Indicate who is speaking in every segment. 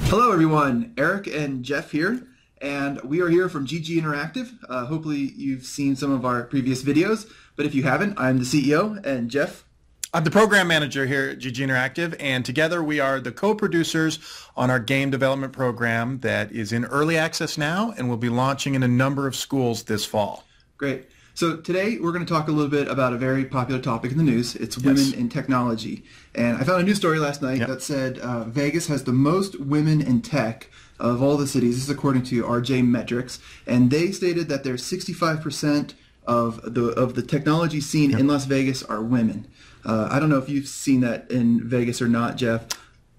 Speaker 1: Hello everyone, Eric and Jeff here, and we are here from GG Interactive. Hopefully you've seen some of our previous videos, but if you haven't, I'm the CEO, and Jeff?
Speaker 2: I'm the program manager here at GG Interactive, and together we are the co-producers on our game development program that is in early access now and will be launching in a number of schools this fall.
Speaker 1: Great. So today we're going to talk a little bit about a very popular topic in the news. It's women in technology. And I found a news story last night that said Vegas has the most women in tech of all the cities. This is according to RJ Metrics. And they stated that there's 65% of the technology scene in Las Vegas are women. I don't know if you've seen that in Vegas or not, Jeff.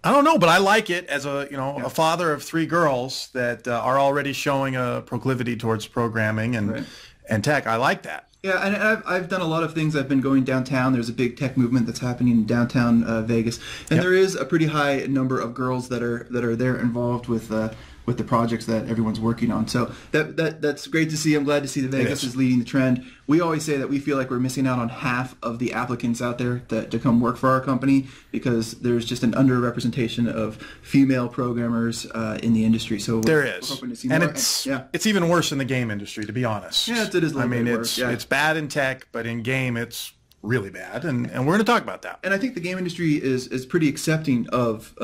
Speaker 2: I don't know, but I like it as a father of 3 girls that are already showing a proclivity towards programming and tech. I like that.
Speaker 1: Yeah, and I've done a lot of things. I've been going downtown. There's a big tech movement that's happening in downtown Vegas, and there is a pretty high number of girls that are there involved with the projects that everyone's working on. So that's great to see. I'm glad to see that Vegas is leading the trend. We always say that we feel like we're missing out on half of the applicants out there to come work for our company because there's just an underrepresentation of female programmers in the industry. So we're hoping to see more.
Speaker 2: It's even worse in the game industry, to be honest.
Speaker 1: Yes, it is a little bit worse.
Speaker 2: It's bad in tech, but in game it's really bad, and we're going to talk about that.
Speaker 1: And I think the game industry is pretty accepting of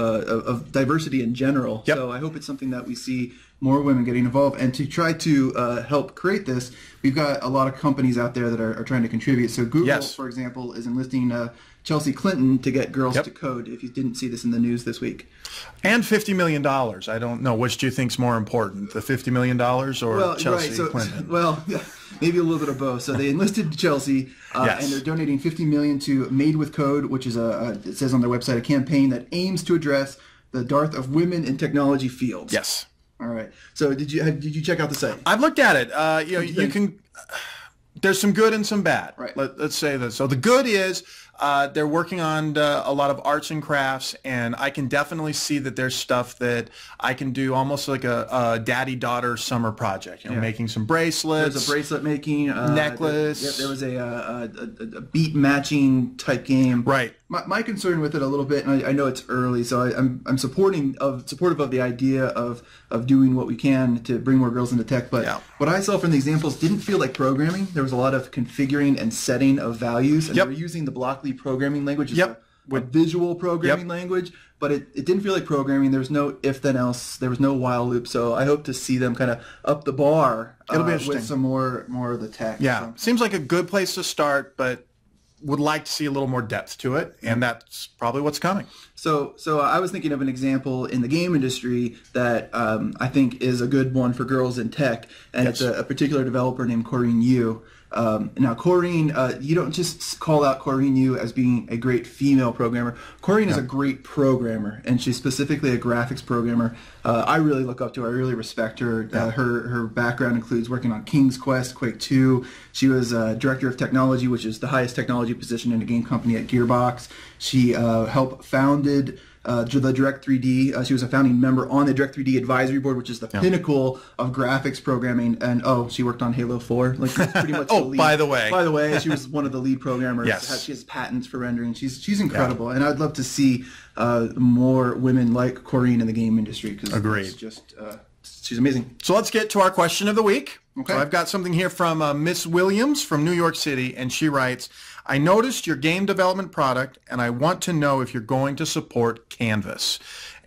Speaker 1: diversity in general. So I hope it's something that we see more women getting involved. And to try to help create this, we've got a lot of companies out there that are trying to contribute. So Google, for example, is enlisting Chelsea Clinton to get girls to code, if you didn't see this in the news this week.
Speaker 2: And $50 million. I don't know. Which do you think's more important, the $50 million or Chelsea Clinton?
Speaker 1: Well, maybe a little bit of both. So they enlisted Chelsea, and they're donating $50 million to Made with Code, which is it says on their website, a campaign that aims to address the dearth of women in technology fields.
Speaker 2: Yes.
Speaker 1: All right. So did you check out the site?
Speaker 2: I've looked at it. You can. There's some good and some bad.
Speaker 1: Right.
Speaker 2: Let's say that. So the good is they're working on a lot of arts and crafts, and I can definitely see that there's stuff that I can do almost like a daddy-daughter summer project. Making some bracelets.
Speaker 1: There's a bracelet making
Speaker 2: necklace.
Speaker 1: There was a beat matching type game.
Speaker 2: Right.
Speaker 1: My concern with it a little bit, and I know it's early, so I'm supportive of the idea of doing what we can to bring more girls into tech. But what I saw from the examples didn't feel like programming. There was a lot of configuring and setting of values, and they were using the Blockly programming language as a visual programming language, but it didn't feel like programming. There was no if then else. There was no while loop. So I hope to see them kind of up the bar with some more of the tech.
Speaker 2: Yeah, seems like a good place to start, but would like to see a little more depth to it, and that's probably what's coming.
Speaker 1: So I was thinking of an example in the game industry that I think is a good one for girls in tech, and it's a particular developer named Corinne Yu. Now, Corinne, you don't just call out Corinne Yu as being a great female programmer. Corinne is a great programmer, and she's specifically a graphics programmer. I really look up to her. I really respect her. Her background includes working on King's Quest, Quake 2. She was Director of Technology, which is the highest technology position in a game company at Gearbox. She helped founded the Direct 3D. She was a founding member on the Direct 3D advisory board, which is the pinnacle of graphics programming. And she worked on Halo 4. Like pretty much. The lead.
Speaker 2: By the way,
Speaker 1: she was one of the lead programmers. She has patents for rendering. She's incredible, and I'd love to see more women like Corinne in the game industry.
Speaker 2: Agreed.
Speaker 1: She's amazing.
Speaker 2: So let's get to our question of the week.
Speaker 1: Okay.
Speaker 2: So I've got something here from Miss Williams from New York City, and she writes, I noticed your game development product, and I want to know if you're going to support Canvas.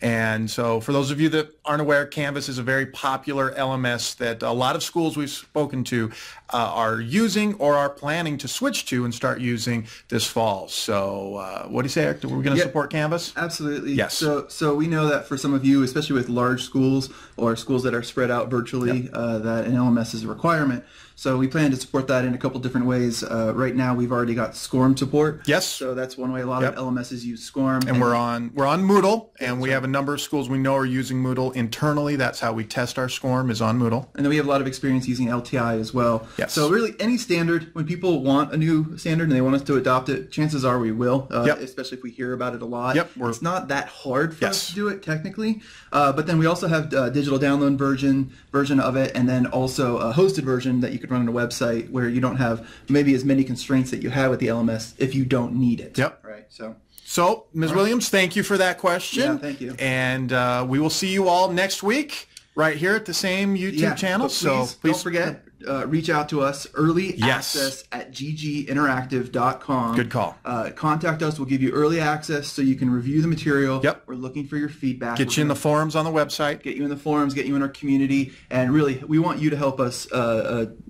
Speaker 2: And so for those of you that aren't aware, Canvas is a very popular LMS that a lot of schools we've spoken to are using or are planning to switch to and start using this fall. So what do you say, Eric? We're going to support Canvas?
Speaker 1: Absolutely.
Speaker 2: Yes.
Speaker 1: So we know that for some of you, especially with large schools or schools that are spread out virtually, that an LMS is a requirement. So we plan to support that in a couple different ways. Right now, we've already got SCORM support.
Speaker 2: Yes.
Speaker 1: So that's one way a lot of LMSs use SCORM.
Speaker 2: And we're on Moodle, and we have a number of schools we know are using Moodle internally. That's how we test our SCORM, is on Moodle.
Speaker 1: And then we have a lot of experience using LTI as well.
Speaker 2: Yes.
Speaker 1: So really, any standard, when people want a new standard and they want us to adopt it, chances are we will, especially if we hear about it a lot. It's not that hard for us to do it technically. But then we also have a digital download version of it, and then also a hosted version that you could run on a website where you don't have maybe as many constraints that you have with the LMS if you don't need it.
Speaker 2: Yep.
Speaker 1: Right. So
Speaker 2: So, Ms. Williams, thank you for that question.
Speaker 1: Yeah, thank you.
Speaker 2: And we will see you all next week right here at the same YouTube channel.
Speaker 1: So please don't forget, reach out to us, early access at gginteractive.com.
Speaker 2: Good call.
Speaker 1: Contact us. We'll give you early access so you can review the material.
Speaker 2: Yep.
Speaker 1: We're looking for your feedback.
Speaker 2: Get you in the forums on the website.
Speaker 1: Get you in the forums, get you in our community. And really, we want you to help us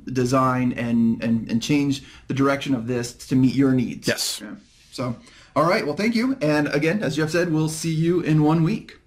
Speaker 1: design and change the direction of this to meet your needs.
Speaker 2: Yes.
Speaker 1: Yeah. So, all right. Well, thank you. And again, as Jeff said, we'll see you in 1 week.